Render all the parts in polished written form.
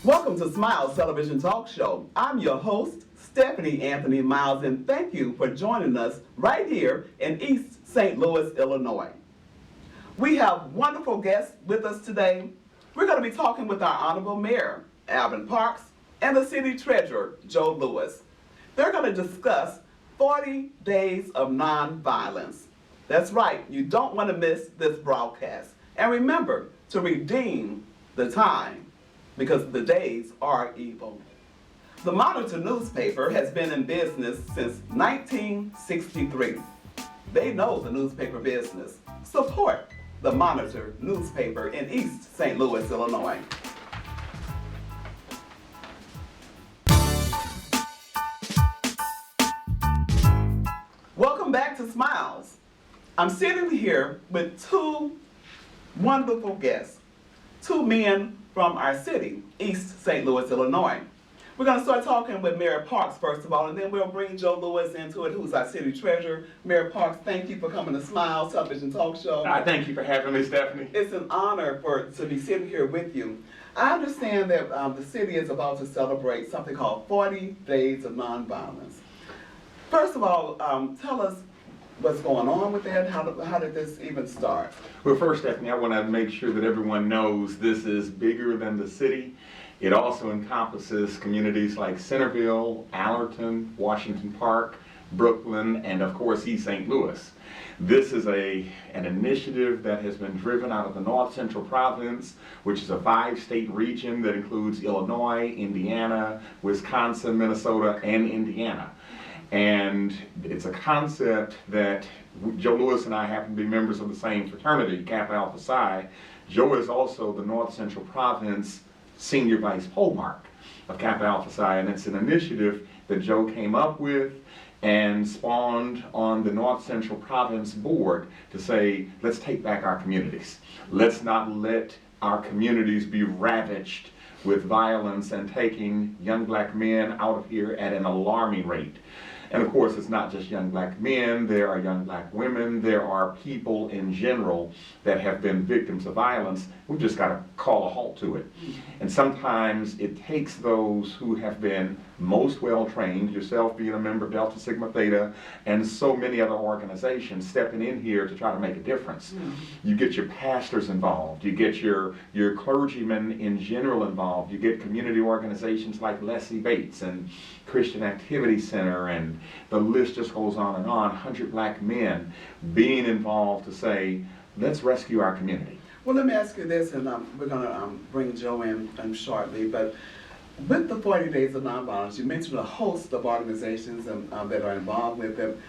Welcome to Smiles Television Talk Show. I'm your host, Stephanie Anthony Miles, and thank you for joining us right here in East St. Louis, Illinois. We have wonderful guests with us today. We're going to be talking with our Honorable Mayor, Alvin Parks, and the City Treasurer, Joe Lewis. They're going to discuss 40 days of nonviolence. That's right, you don't want to miss this broadcast. And remember to redeem the time, because the days are evil. The Monitor newspaper has been in business since 1963. They know the newspaper business. Support the Monitor newspaper in East St. Louis, Illinois. Welcome back to Smiles. I'm sitting here with two wonderful guests, two men from our city, East St. Louis, Illinois. We're going to start talking with Mayor Parks first of all, and then we'll bring Joe Lewis into it, who's our city treasurer. Mayor Parks, thank you for coming to Smiles Television Talk Show. Thank you for having me, Stephanie. It's an honor to be sitting here with you. I understand that the city is about to celebrate something called 40 Days of Nonviolence. First of all, tell us what's going on with that. How did this even start? Well, first, Stephanie, I want to make sure that everyone knows this is bigger than the city. It also encompasses communities like Centerville, Allerton, Washington Park, Brooklyn, and of course East St. Louis. This is an initiative that has been driven out of the North Central Province, which is a 5-state region that includes Illinois, Indiana, Wisconsin, Minnesota, and Indiana. And it's a concept that Joe Lewis and I happen to be members of the same fraternity, Kappa Alpha Psi. Joe is also the North Central Province Senior Vice Polemarch of Kappa Alpha Psi, and it's an initiative that Joe came up with and spawned on the North Central Province board to say, let's take back our communities. Let's not let our communities be ravaged with violence and taking young black men out of here at an alarming rate. And of course, it's not just young black men, there are young black women, there are people in general that have been victims of violence. We've just got to call a halt to it. And sometimes it takes those who have been most well trained, yourself being a member of Delta Sigma Theta, and so many other organizations stepping in here to try to make a difference. You get your pastors involved, you get your clergymen in general involved, you get community organizations like Leslie Bates and Christian Activity Center, and the list just goes on and on, 100 black men being involved to say, let's rescue our community. Well, let me ask you this, and we're going to bring Joe in shortly, but with the 40 Days of Nonviolence, you mentioned a host of organizations that are involved with them.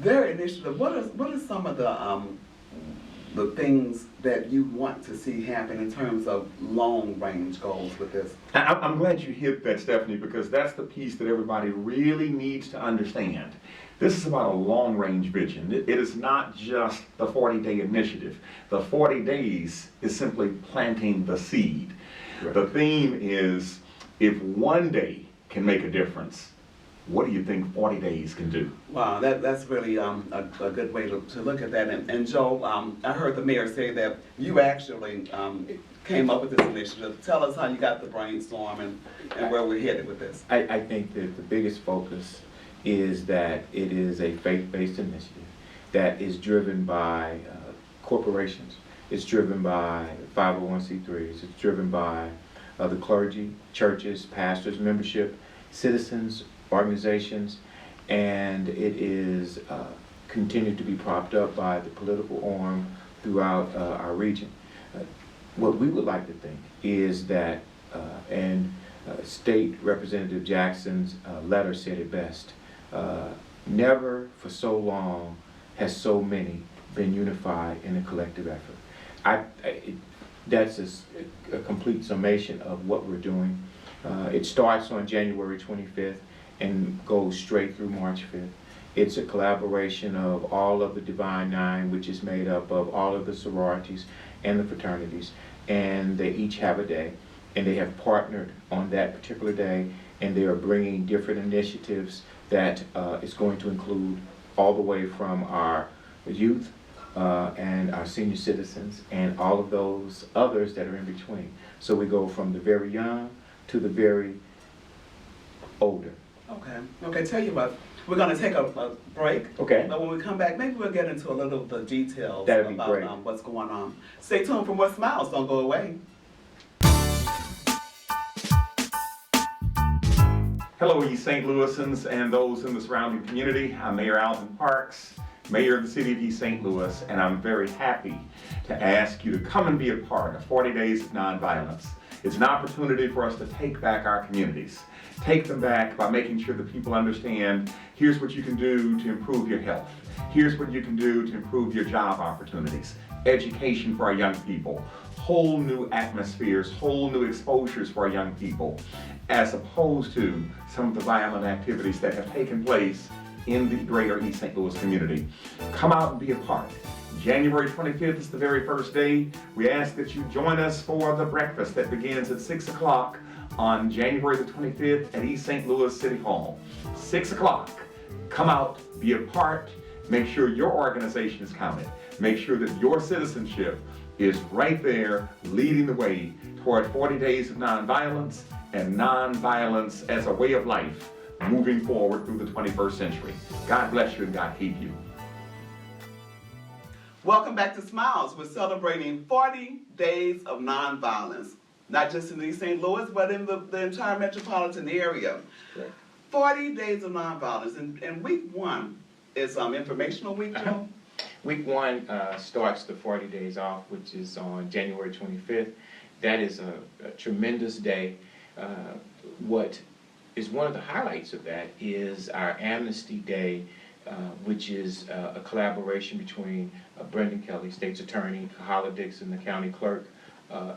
Their initiative, what are some of the things that you want to see happen in terms of long-range goals with this? I'm glad you hit that, Stephanie, because that's the piece that everybody really needs to understand. This is about a long-range vision. It is not just the 40-day initiative. The 40 days is simply planting the seed. Right. The theme is, if one day can make a difference, what do you think 40 days can do? Wow, that's really a good way to look at that. And Joe, I heard the mayor say that you actually came up with this initiative. Tell us how you got the brainstorm and where we're headed with this. I think that the biggest focus is that it is a faith-based initiative that is driven by corporations. It's driven by 501c3s. It's driven by the clergy, churches, pastors, membership, citizens, organizations, and it is continued to be propped up by the political arm throughout our region. What we would like to think is that, and State Representative Jackson's letter said it best, never for so long has so many been unified in a collective effort. That's a complete summation of what we're doing. It starts on January 25th and goes straight through March 5th. It's a collaboration of all of the Divine Nine, which is made up of all of the sororities and the fraternities, and they each have a day, and they have partnered on that particular day, and they are bringing different initiatives that is going to include all the way from our youth and our senior citizens and all of those others that are in between. So we go from the very young to the very older. Okay. Okay, tell you what, we're gonna take a break. Okay. But when we come back, maybe we'll get into a little of the details That'd be about great. What's going on. Stay tuned for more Smiles. Don't go away. Hello, East St. Louisans and those in the surrounding community. I'm Mayor Alvin Parks, Mayor of the City of East St. Louis, and I'm very happy to ask you to come and be a part of 40 Days of Nonviolence. It's an opportunity for us to take back our communities. Take them back by making sure that people understand, here's what you can do to improve your health. Here's what you can do to improve your job opportunities. Education for our young people. Whole new atmospheres, whole new exposures for our young people, as opposed to some of the violent activities that have taken place in the greater East St. Louis community. Come out and be a part. January 25th is the very first day. We ask that you join us for the breakfast that begins at 6 o'clock on January the 25th at East St. Louis City Hall. 6 o'clock. Come out, be a part, make sure your organization is counted. Make sure that your citizenship is right there leading the way toward 40 Days of Nonviolence and nonviolence as a way of life moving forward through the 21st century. God bless you and God keep you. Welcome back to Smiles. We're celebrating 40 Days of Nonviolence, not just in East St. Louis, but in the entire metropolitan area. Right. 40 Days of Nonviolence, and week one is informational week, Joe? Week one starts the 40 days off, which is on January 25th. That is a tremendous day. What is one of the highlights of that is our Amnesty Day, which is a collaboration between Brendan Kelly, State's Attorney, Hala Dixon, the County Clerk,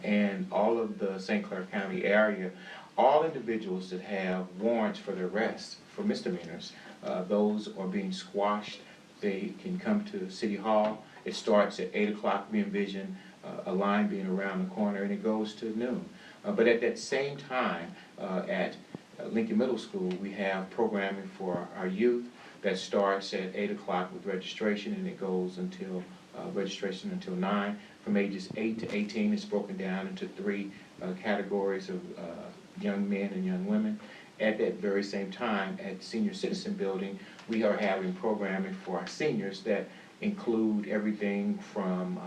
and all of the St. Clair County area. All individuals that have warrants for their arrest for misdemeanors, those are being squashed. They can come to City Hall. It starts at 8 o'clock. We envision a line being around the corner, and it goes to noon. But at that same time, at Lincoln Middle School, we have programming for our youth that starts at 8 o'clock with registration, and it goes until registration until 9. From ages 8 to 18, it's broken down into 3 categories of young men and young women. At that very same time, at Senior Citizen Building, we are having programming for our seniors that include everything from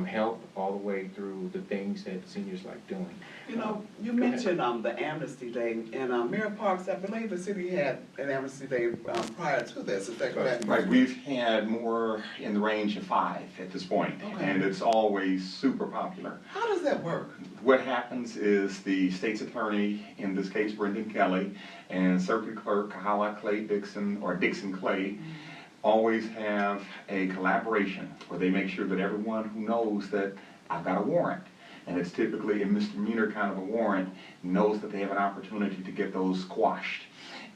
health all the way through the things that seniors like doing. You know, you mentioned the Amnesty Day, and Mayor Parks, I believe the city had an Amnesty Day prior to this, is that correct? Right, we've had more in the range of 5 at this point, Okay. and it's always super popular. How does that work? What happens is the state's attorney, in this case Brendan Kelly, and circuit clerk Hala Clay Dixon, or Dixon Clay, always have a collaboration where they make sure that everyone who knows that I've got a warrant, and it's typically a misdemeanor kind of a warrant, knows that they have an opportunity to get those quashed.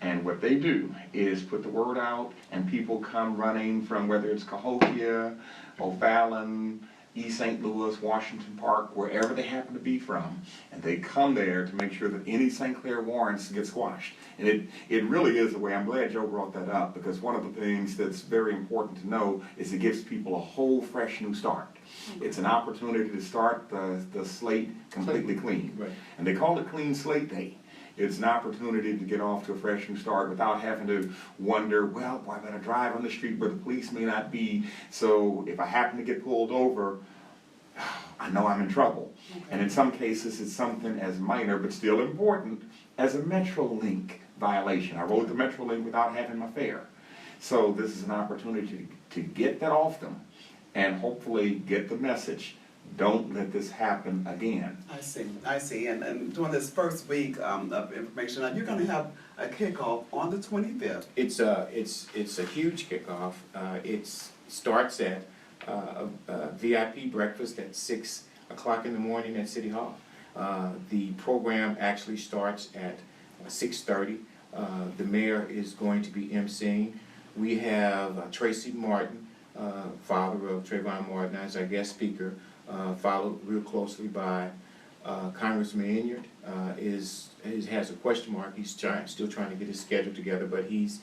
And what they do is put the word out, and people come running from whether it's Cahokia, O'Fallon, East St. Louis, Washington Park, wherever they happen to be from, and they come there to make sure that any St. Clair warrants get squashed. And it really is the way. I'm glad Joe brought that up, because one of the things that's very important to know is it gives people a whole fresh new start. It's an opportunity to start the slate completely clean. Right. And they call it Clean Slate Day. It's an opportunity to get off to a fresh new start without having to wonder, well, I'm going to drive on the street where the police may not be, so if I happen to get pulled over, I know I'm in trouble. Okay. And in some cases, it's something as minor but still important as a Metrolink violation. I rode the Metrolink without having my fare. So this is an opportunity to get that off them and hopefully get the message. Don't let this happen again. I see. And during this first week of information, you're going to have a kickoff on the 25th. It's a huge kickoff. It starts at a VIP breakfast at 6 o'clock in the morning at City Hall. The program actually starts at 6:30. The mayor is going to be emceeing. We have Tracy Martin, father of Trayvon Martin, as our guest speaker, followed real closely by Congressman Inyard. Has a question mark. He's still trying to get his schedule together, but he's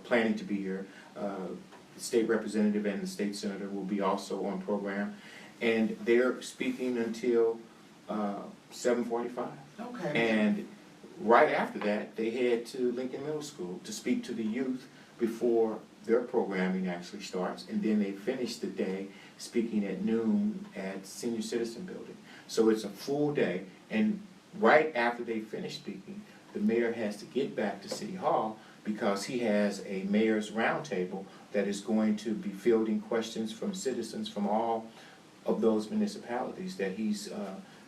planning to be here. The state representative and the state senator will be also on program, and they're speaking until 7:45. Okay. And right after that, they head to Lincoln Middle School to speak to the youth before their programming actually starts. And then they finish the day speaking at noon at Senior Citizen Building. So it's a full day. And right after they finish speaking, the mayor has to get back to City Hall because he has a mayor's roundtable that is going to be fielding questions from citizens from all of those municipalities that he's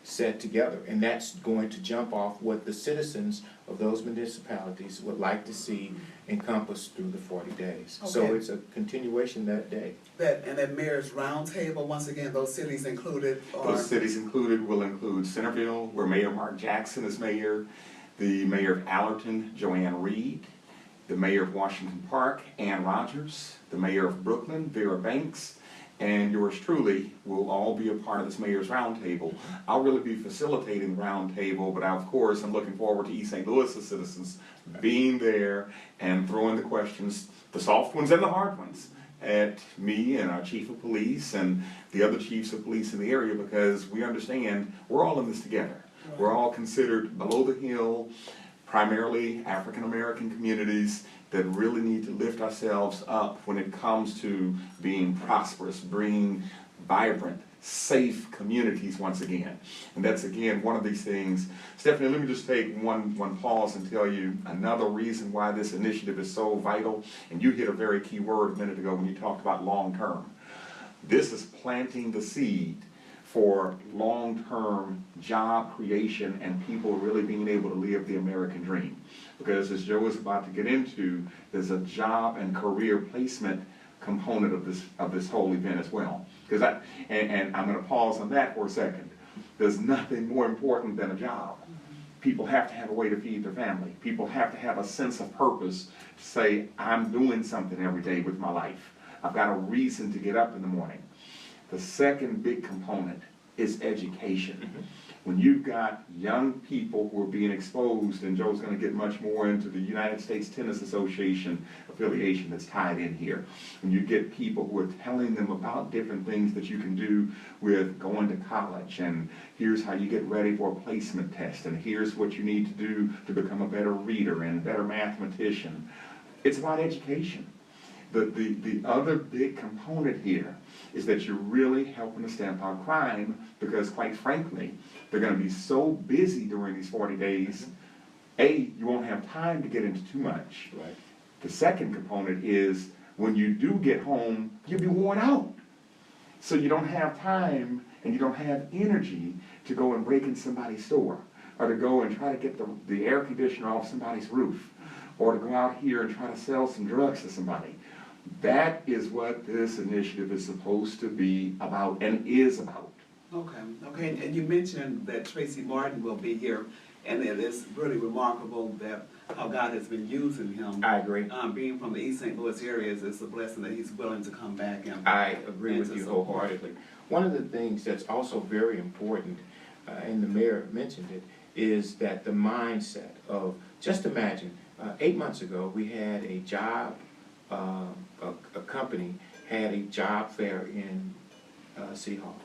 set together. And that's going to jump off what the citizens of those municipalities would like to see encompassed through the 40 days. Okay. So it's a continuation that day. And that mayor's roundtable, once again, those cities included are? Those cities included will include Centerville, where Mayor Mark Jackson is mayor, the mayor of Allerton, Joanne Reed, the mayor of Washington Park, Ann Rogers, the mayor of Brooklyn, Vera Banks, and yours truly will all be a part of this mayor's roundtable. I'll really be facilitating the roundtable, but of course I'm looking forward to East St. Louis's citizens being there and throwing the questions, the soft ones and the hard ones, at me and our chief of police and the other chiefs of police in the area, because we understand we're all in this together. We're all considered below the hill, primarily African American communities that really need to lift ourselves up when it comes to being prosperous, being vibrant, safe communities once again. And that's again one of these things. Stephanie, let me just take one pause and tell you another reason why this initiative is so vital. And you hit a very key word a minute ago when you talked about long term. This is planting the seed for long-term job creation and people really being able to live the American dream. Because as Joe is about to get into, there's a job and career placement component of this whole event as well. Because I'm going to pause on that for a second. There's nothing more important than a job. People have to have a way to feed their family. People have to have a sense of purpose to say, I'm doing something every day with my life. I've got a reason to get up in the morning. The second big component is education. When you've got young people who are being exposed, and Joe's going to get much more into the United States Tennis Association affiliation that's tied in here. When you get people who are telling them about different things that you can do with going to college, and here's how you get ready for a placement test, and here's what you need to do to become a better reader and a better mathematician. It's about education. The other big component here is that you're really helping to stamp out crime, because quite frankly, they're going to be so busy during these 40 days, A, you won't have time to get into too much. Right. The second component is when you do get home, you'll be worn out. So you don't have time and you don't have energy to go and break in somebody's store, or to go and try to get the air conditioner off somebody's roof, or to go out here and try to sell some drugs to somebody. That is what this initiative is supposed to be about and is about. Okay, and you mentioned that Tracy Martin will be here, and it is really remarkable that how God has been using him. I agree. Being from the East St. Louis area, it's a blessing that he's willing to come back. And I agree with you wholeheartedly. One of the things that's also very important, and the mayor mentioned it, is that the mindset of, just imagine, 8 months ago we had a job, a company had a job fair in City Hall.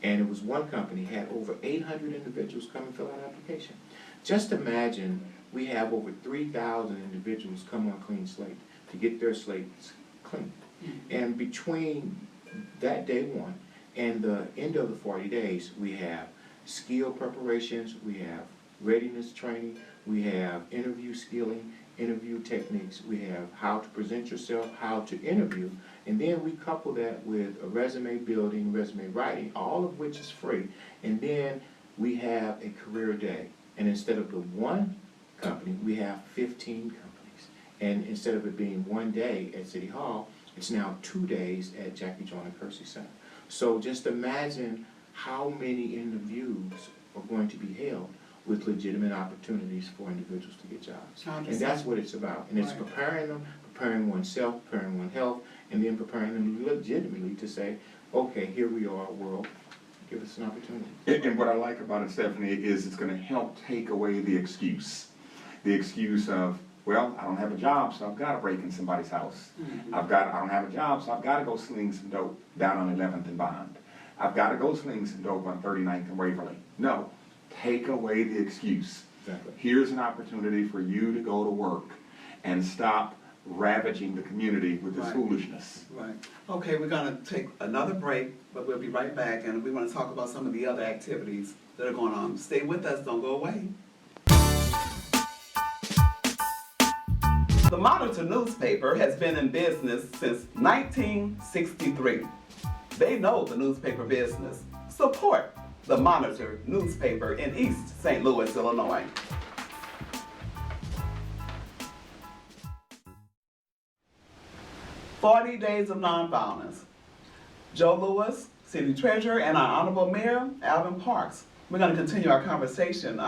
And it was one company had over 800 individuals come and fill out an application. Just imagine we have over 3,000 individuals come on clean slate to get their slates clean. And between that day one and the end of the 40 days, we have skill preparations, we have readiness training, we have interview skilling, interview techniques, we have how to present yourself, how to interview, and then we couple that with a resume building, resume writing, all of which is free, and then we have a career day. And instead of the one company, we have 15 companies. And instead of it being one day at City Hall, it's now 2 days at Jackie Joyner Kersey Center. So just imagine how many interviews are going to be held with legitimate opportunities for individuals to get jobs. And that's what it's about. And it's preparing them, preparing oneself, preparing one's health, and then preparing them legitimately to say, okay, here we are, world, give us an opportunity. And what I like about it, Stephanie, is it's going to help take away the excuse. The excuse of, well, I don't have a job, so I've got to break in somebody's house. I don't have a job, so I've got to go sling some dope down on 11th and Bond. I've got to go sling some dope on 39th and Waverly. No. take away the excuse. Exactly. Here's an opportunity for you to go to work and stop ravaging the community with this Right. foolishness. Right. Okay, we're gonna take another break, but we'll be right back, and we wanna talk about some of the other activities that are going on. Stay with us, don't go away. The Monitor newspaper has been in business since 1963. They know the newspaper business. Support the Monitor newspaper in East St. Louis, Illinois. "40 Days of Nonviolence." Joe Lewis, City Treasurer, and our Honorable Mayor, Alvin Parks. We're going to continue our conversation.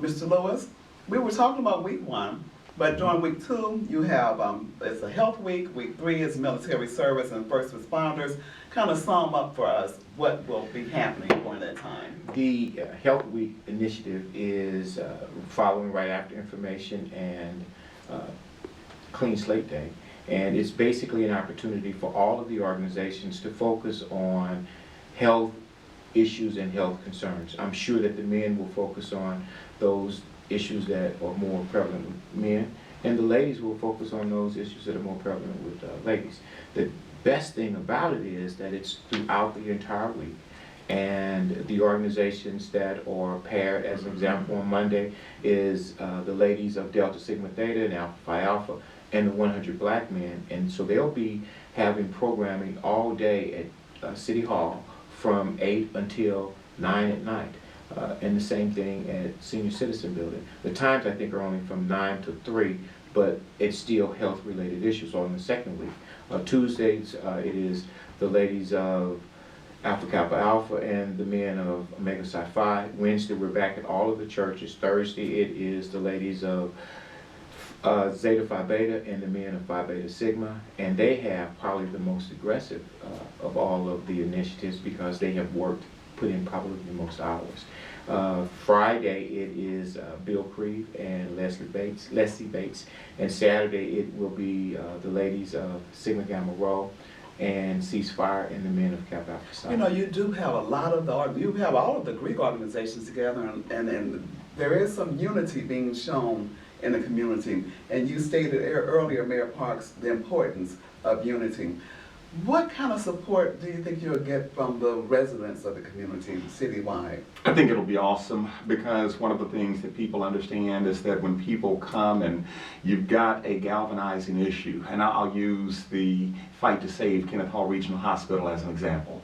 Mr. Lewis, we were talking about week 1, but during week 2, you have, it's a health week. Week 3 is military service and first responders. Kind of sum up for us what will be happening during that time. The Health Week initiative is following right after information and Clean Slate Day. And it's basically an opportunity for all of the organizations to focus on health issues and health concerns. I'm sure that the men will focus on those issues that are more prevalent with men, and the ladies will focus on those issues that are more prevalent with ladies. The best thing about it is that it's throughout the entire week. And the organizations that are paired, as an example, on Monday is the ladies of Delta Sigma Theta and Alpha Phi Alpha, and the 100 Black Men. And so they'll be having programming all day at City Hall from 8 until 9 at night. And the same thing at Senior Citizen Building. The times, I think, are only from 9 to 3, but it's still health-related issues on the second week. Tuesdays, it is the ladies of Alpha Kappa Alpha and the men of Omega Psi Phi. Wednesday, we're back at all of the churches. Thursday, it is the ladies of Zeta Phi Beta and the men of Phi Beta Sigma, and they have probably the most aggressive of all of the initiatives because they have put in probably the most hours. Friday it is Bill Creeve and Leslie Bates, and Saturday it will be the ladies of Sigma Gamma Rho and Ceasefire and the men of Kappa Alpha Psi. You know, you do have a lot of you have all of the Greek organizations together, and there is some unity being shown in the community. And you stated earlier, Mayor Parks, the importance of unity. What kind of support do you think you'll get from the residents of the community citywide? I think it'll be awesome because one of the things that people understand is that when people come and you've got a galvanizing issue, and I'll use the fight to save Kenneth Hall Regional Hospital as an example.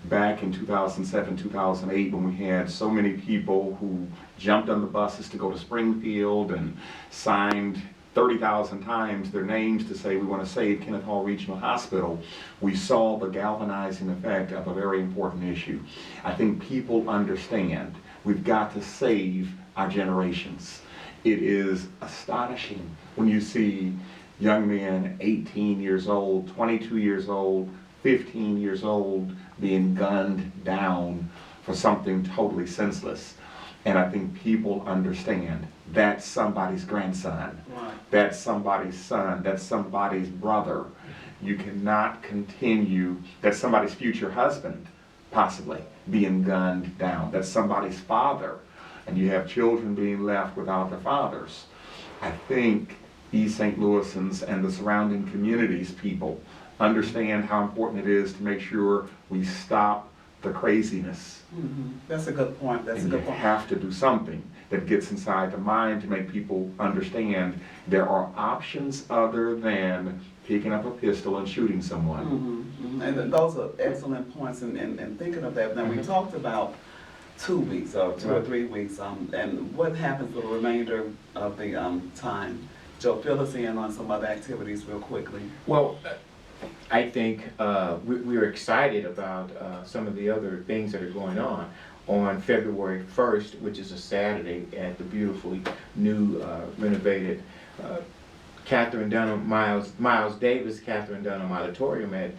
Back in 2007, 2008, when we had so many people who jumped on the buses to go to Springfield and signed 30,000 times their names to say we want to save Kenneth Hall Regional Hospital, we saw the galvanizing effect of a very important issue. I think people understand we've got to save our generations. It is astonishing when you see young men 18 years old, 22 years old, 15 years old being gunned down for something totally senseless. And I think people understand that's somebody's grandson, Right. that's somebody's son, that's somebody's brother. You cannot continue, that's somebody's future husband, possibly, being gunned down. That's somebody's father, and you have children being left without their fathers. I think East St. Louisans and the surrounding communities people understand how important it is to make sure we stop the craziness. Mm-hmm. That's a good point. That's And a you good point. have to do something that gets inside the mind to make people understand there are options other than picking up a pistol and shooting someone. Mm-hmm. Mm-hmm. And those are excellent points in thinking of that. Now, we talked about 2 weeks or 2 or 3 weeks, and what happens for the remainder of the time? Joe, fill us in on some other activities real quickly. Well, I think we're excited about some of the other things that are going on. On February 1st, which is a Saturday, at the beautifully new renovated Catherine Dunham, Miles Davis Catherine Dunham Auditorium at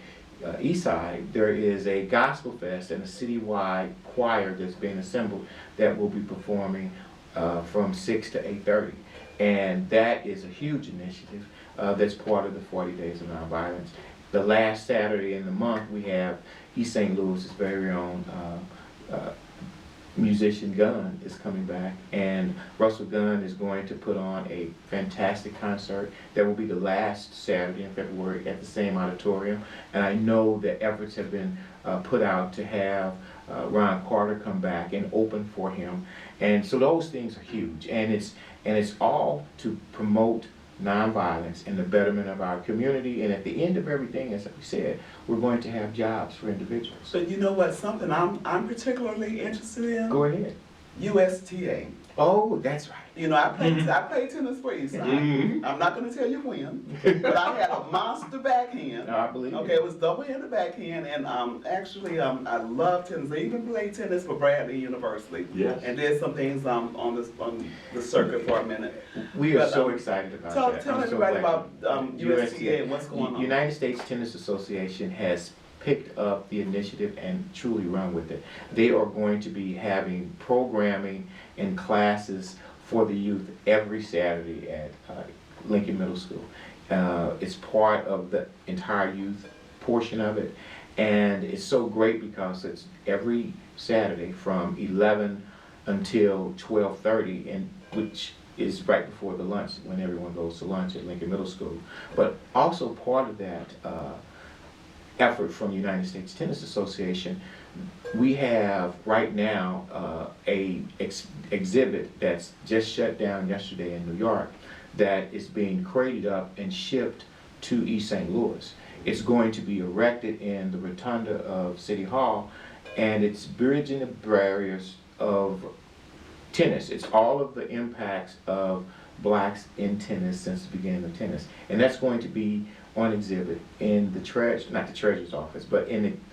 Eastside, there is a gospel fest and a citywide choir that's being assembled that will be performing from 6 to 8:30. And that is a huge initiative that's part of the 40 Days of Nonviolence. The last Saturday in the month, we have East St. Louis's very own musician Gunn is coming back, and Russell Gunn is going to put on a fantastic concert that will be the last Saturday in February at the same auditorium. And I know that efforts have been put out to have Ron Carter come back and open for him. And so those things are huge, and it's all to promote nonviolence and the betterment of our community. And at the end of everything, as we said, we're going to have jobs for individuals. So you know what, something I'm particularly interested in? Go ahead. USTA. Oh, that's right. You know, I played tennis for Eastside. Mhm. I'm not going to tell you when, but I had a monster backhand. No, I believe it. Okay, it was double-handed backhand, and actually, I love tennis. I even played tennis for Bradley University. Yes. And did some things on the circuit for a minute. We are But, so excited about Tell that. tell I'm so everybody glad. about USTA and what's going on. United States Tennis Association has picked up the initiative and truly run with it. They are going to be having programming and classes for the youth every Saturday at Lincoln Middle School. It's part of the entire youth portion of it, and it's so great because it's every Saturday from 11 until 12:30, and which is right before the lunch when everyone goes to lunch at Lincoln Middle School. But also part of that effort from the United States Tennis Association, we have right now a exhibit that's just shut down yesterday in New York that is being crated up and shipped to East St. Louis. It's going to be erected in the rotunda of City Hall, and it's bridging the barriers of tennis. It's all of the impacts of blacks in tennis since the beginning of tennis. And that's going to be on exhibit in the not the treasurer's office, but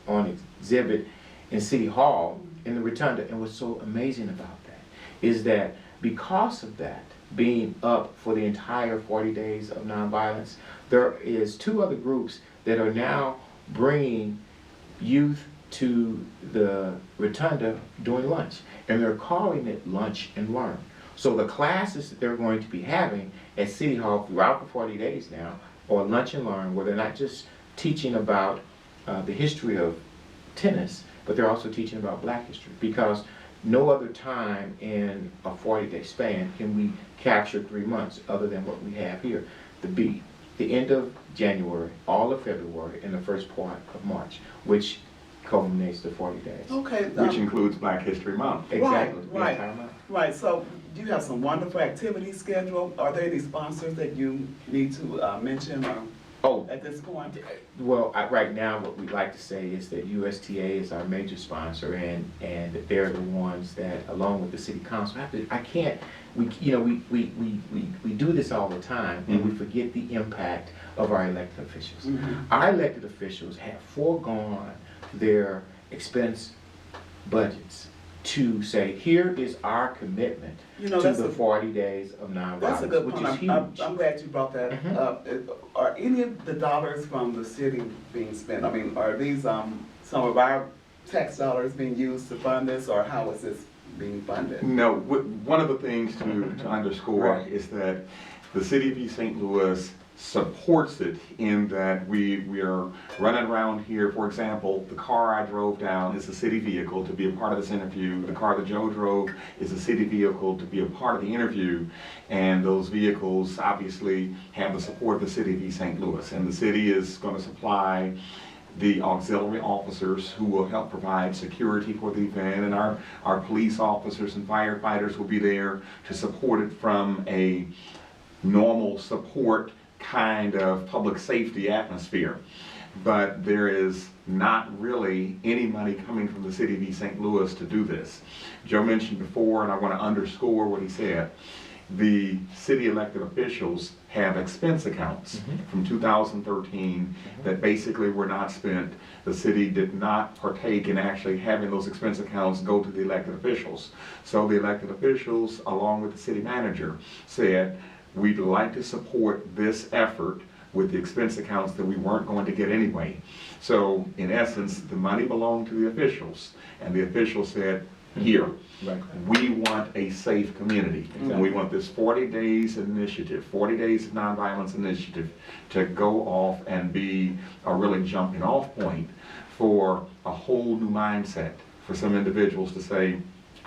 on exhibit in City Hall in the rotunda. And what's so amazing about that is that because of that being up for the entire 40 days of nonviolence, there is 2 other groups that are now bringing youth to the rotunda during lunch, and they're calling it Lunch and Learn. So the classes that they're going to be having at City Hall throughout the 40 days now are Lunch and Learn, where they're not just teaching about the history of tennis, but they're also teaching about black history, because no other time in a 40-day span can we capture 3 months other than what we have here. The end of January, all of February, and the first part of March, which culminates the 40 days. Okay. Which includes Black History Month. Exactly. the Right. entire month. Right, so you have some wonderful activities scheduled. Are there any sponsors that you need to mention or Oh, at this point? well, right now, what we'd like to say is that USTA is our major sponsor, and they're the ones that, along with the city council, we do this all the time, and we forget the impact of our elected officials. Our elected officials have foregone their expense budgets to say, here is our commitment You know, to that's the a- 40 days of That's a nonviolence, good which point. is huge. I'm glad you brought that up. Are any of the dollars from the city being spent? I mean, are these some of our tax dollars being used to fund this, or how is this being funded? No, one of the things to underscore Right. is that the city of East St. Louis supports it in that we are running around here. For example, the car I drove down is a city vehicle to be a part of this interview. The car that Joe drove is a city vehicle to be a part of the interview. And those vehicles obviously have the support of the city of East St. Louis. And the city is going to supply the auxiliary officers who will help provide security for the event, and our police officers and firefighters will be there to support it from a normal support kind of public safety atmosphere. But there is not really any money coming from the city of East St. Louis to do this. Joe mentioned before, and I want to underscore what he said, the city elected officials have expense accounts from 2013 that basically were not spent. The city did not partake in actually having those expense accounts go to the elected officials. So the elected officials, along with the city manager, said, we'd like to support this effort with the expense accounts that we weren't going to get anyway. So in essence, the money belonged to the officials, and the officials said, here, Right. we want a safe community. And we want this 40 days initiative, 40 days of nonviolence initiative to go off and be a really jumping off point for a whole new mindset for some individuals to say,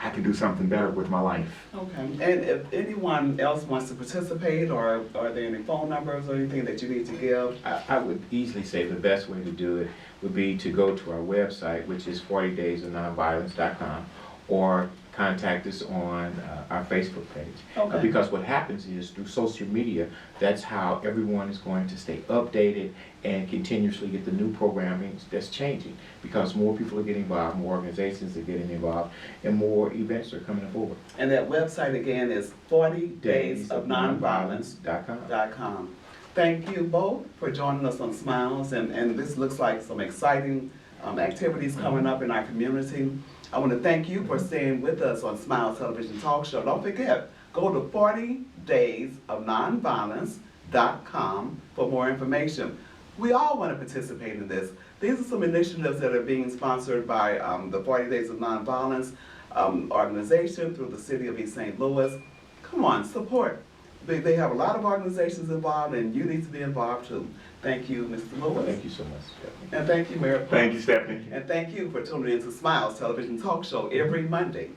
I can do something better with my life. Okay, and if anyone else wants to participate, or are there any phone numbers or anything that you need to give? I would easily say the best way to do it would be to go to our website, which is 40daysofnonviolence.com, or contact us on our Facebook page. Okay. Because what happens is through social media, that's how everyone is going to stay updated and continuously get the new programming that's changing. Because more people are getting involved, more organizations are getting involved, and more events are coming forward. And that website again is 40daysofnonviolence.com. Daysofnonviolence.com. Thank you both for joining us on Smiles, and this looks like some exciting activities coming up in our community. I want to thank you for staying with us on Smiles Television Talk Show. Don't forget, go to 40daysofnonviolence.com for more information. We all want to participate in this. These are some initiatives that are being sponsored by the 40 Days of Nonviolence organization through the city of East St. Louis. Come on, support. They have a lot of organizations involved, and you need to be involved too. Thank you, Mr. Lewis. Thank you so much, Stephanie. And thank you, Mayor. Thank you, Stephanie. And thank you for tuning into Smiles Television Talk Show every Monday.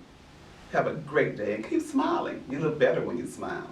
Have a great day and keep smiling. You look better when you smile.